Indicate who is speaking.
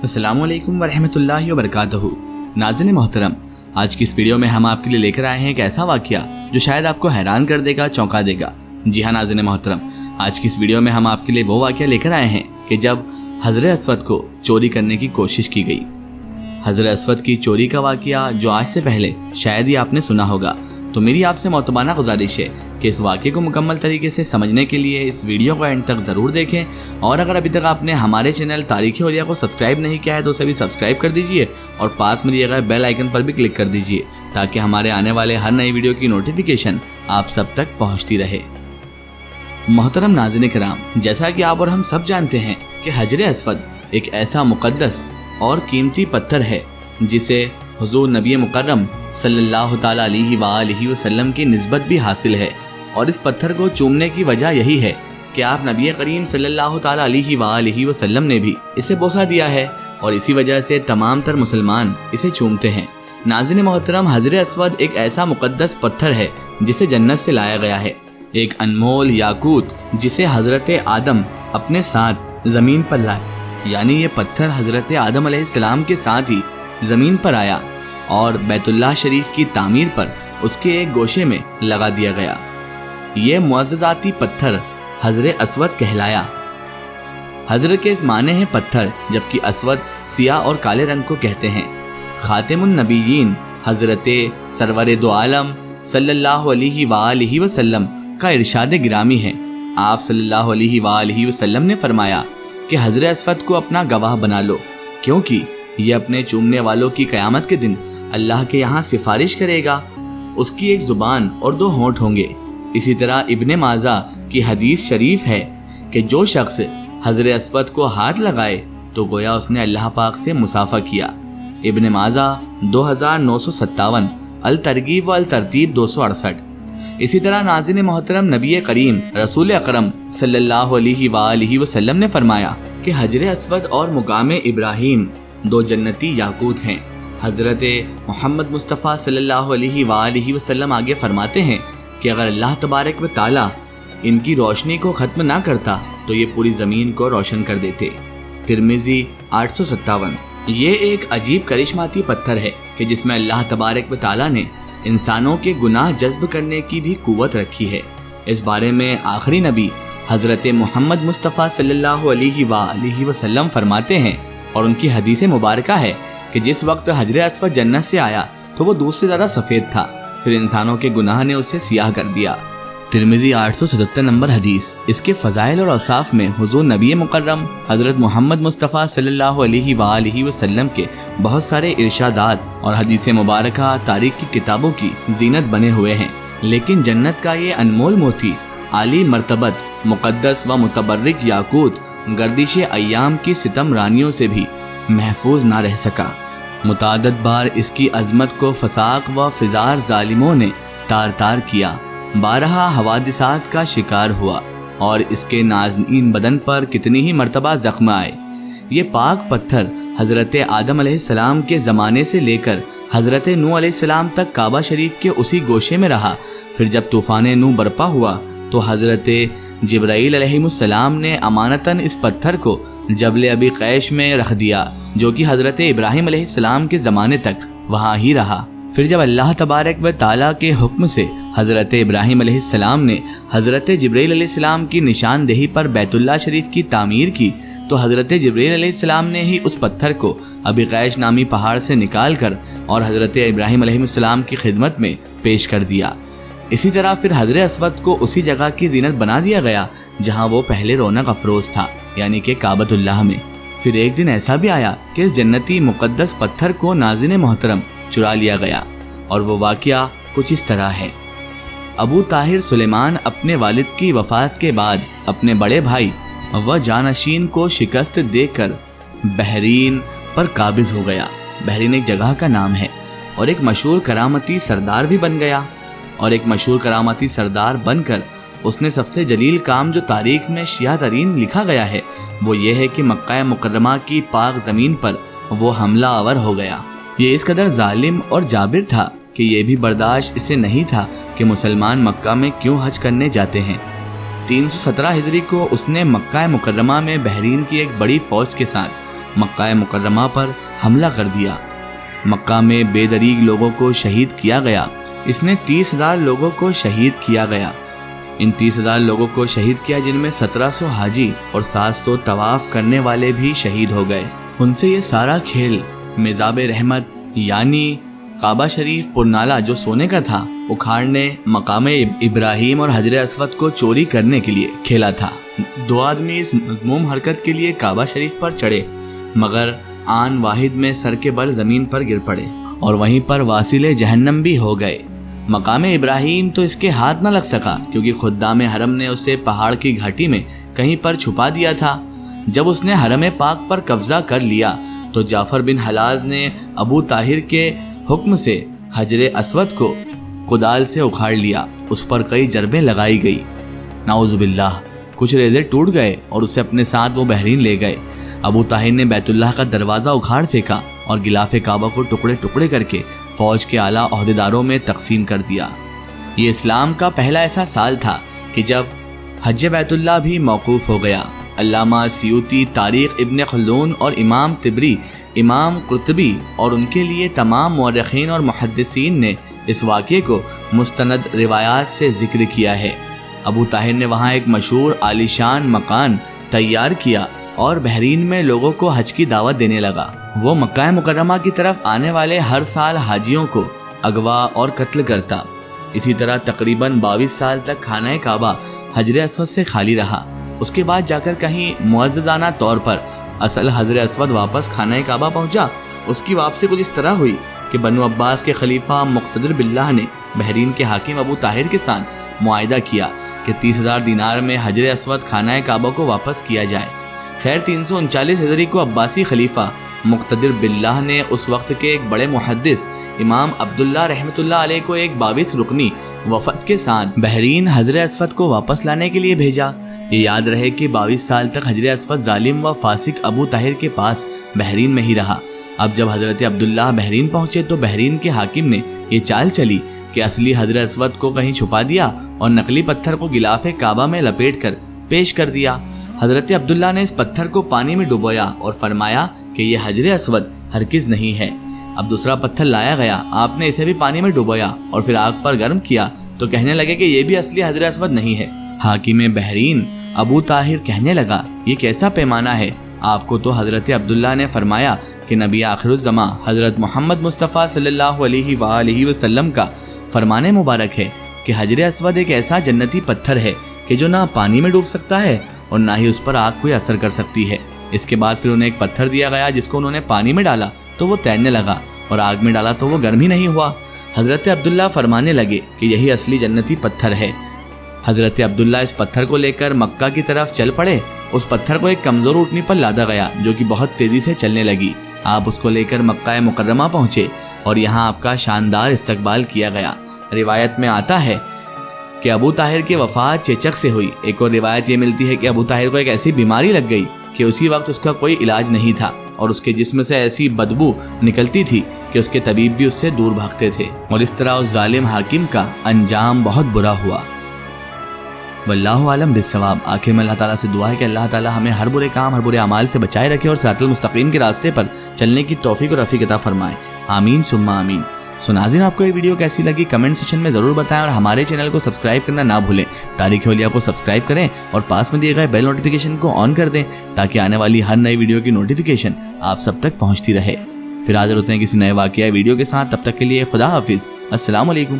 Speaker 1: अस्सलामु अलैकुम वरहमतुल्लाहि वबरकातुहू। नाज़रीन मोहतरम, आज की इस वीडियो में हम आपके लिए लेकर आए हैं एक ऐसा वाक़या जो शायद आपको हैरान कर देगा, चौंका देगा। जी हाँ नाज़रीन मोहतरम, आज की इस वीडियो में हम आपके लिए वो वाक़या लेकर आए हैं कि जब हज़रत अस्वद को चोरी करने की कोशिश की गई। हज़रत अस्वद की चोरी का वाक़या जो आज से पहले शायद ही आपने सुना होगा, तो मेरी आपसे मोतबाना गुजारिश है कि इस वाक़े को मुकम्मल तरीके से समझने के लिए इस वीडियो को एंड तक ज़रूर देखें। और अगर अभी तक आपने हमारे चैनल तारीख़ औलिया को सब्सक्राइब नहीं किया है तो उसे भी सब्सक्राइब कर दीजिए और पास में दिए गए बेल आइकन पर भी क्लिक कर दीजिए ताकि हमारे आने वाले हर नई वीडियो की नोटिफिकेशन आप सब तक पहुँचती रहे। मोहतरम नाज़रीन किराम, जैसा कि आप और हम सब जानते हैं कि हजर अस्वद एक ऐसा मुक़द्दस और कीमती पत्थर है जिसे हुज़ूर नबी मुकर्रम सल्लल्लाहु ताला अलैहि वसल्लम की निस्बत भी हासिल है। और इस पत्थर को चूमने की वजह यही है कि आप नबी करीम सल्लल्लाहु ताला अलैहि वसल्लम ने भी इसे बोसा दिया है और इसी वजह से तमाम तर मुसलमान इसे चूमते हैं। नाज़रीन मोहतरम, हजर अस्वद एक ऐसा मुक़द्दस पत्थर है जिसे जन्नत से लाया गया है, एक अनमोल याकूत जिसे हज़रत आदम अपने साथ ज़मीन पर लाए। यानी ये पत्थर हज़रत आदम अलैहिस्सलाम के साथ ही ज़मीन पर आया और बैतुल्लाह शरीफ की तामीर पर उसके एक गोशे में लगा दिया गया। ये मुअज़्ज़ज़ाती पत्थर हज़र अस्वद कहलाया। हज़र के इस माने हैं पत्थर, जबकि अस्वद सियाह और काले रंग को कहते हैं। खातिमुन नबीयीन हज़रत सरवर दो आलम सल्लल्लाहु अलैहि वसल्लम का इरशाद गिरामी है। आप सल्लल्लाहु अलैहि वसल्लम ने फरमाया कि हज़र अस्वद को अपना गवाह बना लो, क्योंकि ये अपने चूमने वालों की क़यामत के दिन अल्लाह के यहाँ सिफारिश करेगा। उसकी एक ज़ुबान और दो होंठ होंगे। इसी तरह इब्ने माजा की हदीस शरीफ है कि जो शख्स हज़रत अस्वद को हाथ लगाए तो गोया उसने अल्लाह पाक से मुसाफा किया। इब्ने माजा 2957, अल तरगीब व अल तरतीब 268। इसी तरह नाज़रीन मोहतरम, नबी करीम रसूल अकरम सल्लल्लाहु अलैहि वसल्लम ने फरमाया कि हजर अस्वद और मुकाम इब्राहीम दो जन्नती याकूत हैं। हज़रत मोहम्मद मुस्तफ़ा सल्लल्लाहु अलैहि वसल्लम आगे फरमाते हैं कि अगर अल्लाह तबारक व ताला इनकी रोशनी को ख़त्म ना करता तो ये पूरी ज़मीन को रोशन कर देते। तिरमिज़ी 857। ये एक अजीब करिश्माती पत्थर है कि जिसमें अल्लाह तबारक व ताला ने इंसानों के गुनाह जज्ब करने की भी कुव्वत रखी है। इस बारे में आखिरी नबी हज़रत मोहम्मद मुस्तफ़ा सल्लल्लाहु अलैहि वसल्लम फरमाते हैं और उनकी हदीस मुबारका है कि जिस वक्त हजर अस्वद जन्नत से आया तो वो दूध से ज़्यादा सफ़ेद था, फिर इंसानों के गुनाह ने उसे सियाह कर दिया। तिरमिज़ी 877 नंबर हदीस। इसके फ़ज़ाइल और औसाफ में हुज़ूर नबी मुकर्रम हज़रत मोहम्मद मुस्तफ़ा सल्लल्लाहु अलैहि वसल्लम के बहुत सारे इरशादात और हदीस मुबारका तारीख़ की किताबों की जीनत बने हुए हैं। लेकिन जन्नत का ये अनमोल मोती, आली मर्तबत, मुक़द्दस व मुतबर्रिक याकूत गर्दिश अय्याम की सितम रानियों से भी महफूज ना रह सका। मुतादद बार इसकी अजमत को फसाक व फिजार जालिमों ने तार तार किया, बारहा हवादिसात का शिकार हुआ और इसके नाज़नीन बदन पर कितनी ही मर्तबा ज़ख्म आए। ये पाक पत्थर हज़रत आदम अलैहिस्सलाम के ज़माने से लेकर हज़रत नूह अलैहिस्सलाम तक काबा शरीफ के उसी गोशे में रहा। फिर जब तूफ़ान नूह बरपा हुआ तो हज़रत जिब्राईल अलैहिस्सलाम ने अमानतन इस पत्थर को जबल अबी कैश में रख दिया, जो कि हज़रत इब्राहीम अलैहिस्सलाम के ज़माने तक वहाँ ही रहा। फिर जब अल्लाह तबारक व ताला के हुक्म से हज़रत इब्राहीम अलैहिस्सलाम ने हज़रत जिब्राईल अलैहिस्सलाम की निशानदेही पर बैतुल्लाह शरीफ की तामीर की तो हज़रत जिब्राईल अलैहिस्सलाम ने ही उस पत्थर को अबी कैश नामी पहाड़ से निकाल कर और हज़रत इब्राहीम अलैहिस्सलाम की खिदमत में पेश कर दिया। इसी तरह फिर हजर अस्वद को उसी जगह की जीनत बना दिया गया जहाँ वो पहले रौनक अफरोज था, यानी कि काबतुल्लाह में। फिर एक दिन ऐसा भी आया कि इस जन्नती मुक़द्दस पत्थर को नाज़रीन मोहतरम चुरा लिया गया और वो वाक़या कुछ इस तरह है। अबू ताहिर सुलेमान अपने वालिद की वफ़ात के बाद अपने बड़े भाई व जानशीन को शिकस्त देकर बहरीन पर काबिज़ हो गया। बहरीन एक जगह का नाम है और एक मशहूर करामती सरदार भी बन गया। और एक मशहूर करामती सरदार बनकर उसने सबसे जलील काम जो तारीख़ में शिया तरीन लिखा गया है वो ये है कि मक्का मुकर्रमा की पाक ज़मीन पर वो हमला आवर हो गया। ये इस कदर जालिम और जाबिर था कि ये भी बर्दाश्त इसे नहीं था कि मुसलमान मक्का में क्यों हज करने जाते हैं। 317 हिजरी को उसने मक्का मुकर्रमा में बहरीन की एक बड़ी फ़ौज के साथ مکہ مکرمہ پر حملہ کر دیا۔ مکہ میں بے دریغ لوگوں کو شہید کیا گیا۔ اس نے 30,000 لوگوں کو شہید کیا گیا۔ ان 30,000 لوگوں کو شہید کیا، جن میں 1700 حاجی اور 700 طواف کرنے والے بھی شہید ہو گئے۔ ان سے یہ سارا کھیل میزاب رحمت یعنی کعبہ شریف پرنالہ جو سونے کا تھا اکھاڑنے، مقام ابراہیم اور حجر اسود کو چوری کرنے کے لیے کھیلا تھا۔ 2 آدمی اس مذموم حرکت کے لیے کعبہ شریف پر چڑھے، مگر آن واحد میں سر کے بل زمین پر گر پڑے اور وہیں پر واصل جہنم بھی ہو گئے۔ مقام ابراہیم تو اس کے ہاتھ نہ لگ سکا، کیونکہ خدام حرم نے اسے پہاڑ کی گھاٹی میں کہیں پر چھپا دیا تھا۔ جب اس نے حرم پاک پر قبضہ کر لیا تو جعفر بن حلاج نے ابو طاہر کے حکم سے حجر اسود کو کدال سے اکھاڑ لیا۔ اس پر کئی ضربیں لگائی گئی، نعوذ باللہ، کچھ ریزے ٹوٹ گئے اور اسے اپنے ساتھ وہ بحرین لے گئے۔ ابو طاہر نے بیت اللہ کا دروازہ اکھاڑ پھینکا اور غلاف کعبہ کو ٹکڑے ٹکڑے کر کے فوج کے اعلیٰ عہدیداروں میں تقسیم کر دیا۔ یہ اسلام کا پہلا ایسا سال تھا کہ جب حج بیت اللہ بھی موقوف ہو گیا۔ علامہ سیوطی، تاریخ ابن خلدون اور امام طبری، امام قرطبی اور ان کے لیے تمام مورخین اور محدثین نے اس واقعے کو مستند روایات سے ذکر کیا ہے۔ ابو طاہر نے وہاں ایک مشہور عالیشان مکان تیار کیا اور بحرین میں لوگوں کو حج کی دعوت دینے لگا۔ وہ مکہ مکرمہ کی طرف آنے والے ہر سال حاجیوں کو اغوا اور قتل کرتا۔ اسی طرح تقریباً 22 سال تک خانہ کعبہ حجر اسود سے خالی رہا۔ اس کے بعد جا کر کہیں معززانہ طور پر اصل حجر اسود واپس خانہ کعبہ پہنچا۔ اس کی واپسی کچھ اس طرح ہوئی کہ بنو عباس کے خلیفہ مقتدر باللہ نے بحرین کے حاکم ابو طاہر کے ساتھ معاہدہ کیا کہ 30,000 دینار میں حجر اسود خانہ کعبہ کو واپس کیا جائے۔ خیر 339 ہجری کو عباسی خلیفہ مقتدر باللہ نے اس وقت کے ایک بڑے محدث امام عبداللہ رحمۃ اللہ علیہ کو ایک 22 رکنی وفد کے ساتھ بحرین حجر اسود کو واپس لانے کے لیے بھیجا۔ یہ یاد رہے کہ 22 سال تک حجر اسود ظالم و فاسق ابو طاہر کے پاس بحرین میں ہی رہا۔ اب جب حضرت عبداللہ بحرین پہنچے تو بحرین کے حاکم نے یہ چال چلی کہ اصلی حجر اسود کو کہیں چھپا دیا اور نقلی پتھر کو غلاف کعبہ میں لپیٹ کر پیش کر دیا۔ حضرت عبداللہ نے اس پتھر کو پانی میں ڈبویا اور فرمایا کہ یہ حجر اسود ہرگز نہیں ہے۔ اب دوسرا پتھر لایا گیا، آپ نے اسے بھی پانی میں ڈبویا اور پھر آگ پر گرم کیا تو کہنے لگے کہ یہ بھی اصلی حجر اسود نہیں ہے۔ حاکم بحرین ابو طاہر کہنے لگا یہ کیسا پیمانہ ہے؟ آپ کو تو حضرت عبداللہ نے فرمایا کہ نبی آخر الزماں حضرت محمد مصطفیٰ صلی اللہ علیہ وآلہ وسلم کا فرمان مبارک ہے کہ حجر اسود ایک ایسا جنتی پتھر ہے کہ جو نہ پانی میں ڈوب سکتا ہے اور نہ ہی اس پر آگ کوئی اثر کر سکتی ہے۔ اس کے بعد پھر انہیں ایک پتھر دیا گیا جس کو انہوں نے پانی میں ڈالا تو وہ تیرنے لگا اور آگ میں ڈالا تو وہ گرم ہی نہیں ہوا۔ حضرت عبداللہ فرمانے لگے کہ یہی اصلی جنتی پتھر ہے۔ حضرت عبداللہ اس پتھر کو لے کر مکہ کی طرف چل پڑے۔ اس پتھر کو ایک کمزور اونٹنی پر لادا گیا جو کہ بہت تیزی سے چلنے لگی۔ آپ اس کو لے کر مکہ مکرمہ پہنچے اور یہاں آپ کا شاندار استقبال کیا گیا۔ روایت میں آتا ہے کہ ابو طاہر کی وفات چیچک سے ہوئی۔ ایک اور روایت یہ ملتی ہے کہ ابو طاہر کو ایک ایسی بیماری لگ گئی کہ اسی وقت اس کا کوئی علاج نہیں تھا اور اس کے جسم سے ایسی بدبو نکلتی تھی کہ اس کے طبیب بھی اس سے دور بھاگتے تھے، اور اس طرح اس ظالم حاکم کا انجام بہت برا ہوا۔ واللہ عالم بالصواب۔ آخر میں اللہ تعالیٰ سے دعا ہے کہ اللہ تعالیٰ ہمیں ہر برے کام، ہر برے اعمال سے بچائے رکھے اور صراط المستقیم کے راستے پر چلنے کی توفیق اور رفیق عطا فرمائے، آمین ثم آمین۔ سو ناظرین، آپ کو یہ ویڈیو کیسی لگی کمنٹ سیکشن میں ضرور بتائیں اور ہمارے چینل کو سبسکرائب کرنا نہ بھولیں۔ تاریخ اولیاء کو سبسکرائب کریں اور پاس میں دیے گئے بیل نوٹیفیکیشن کو آن کر دیں تاکہ آنے والی ہر نئی ویڈیو کی نوٹیفیکیشن آپ سب تک پہنچتی رہے۔ پھر حاضر ہوتے ہیں کسی نئے واقعہ ویڈیو کے ساتھ، تب تک کے لیے خدا حافظ، السلام علیکم۔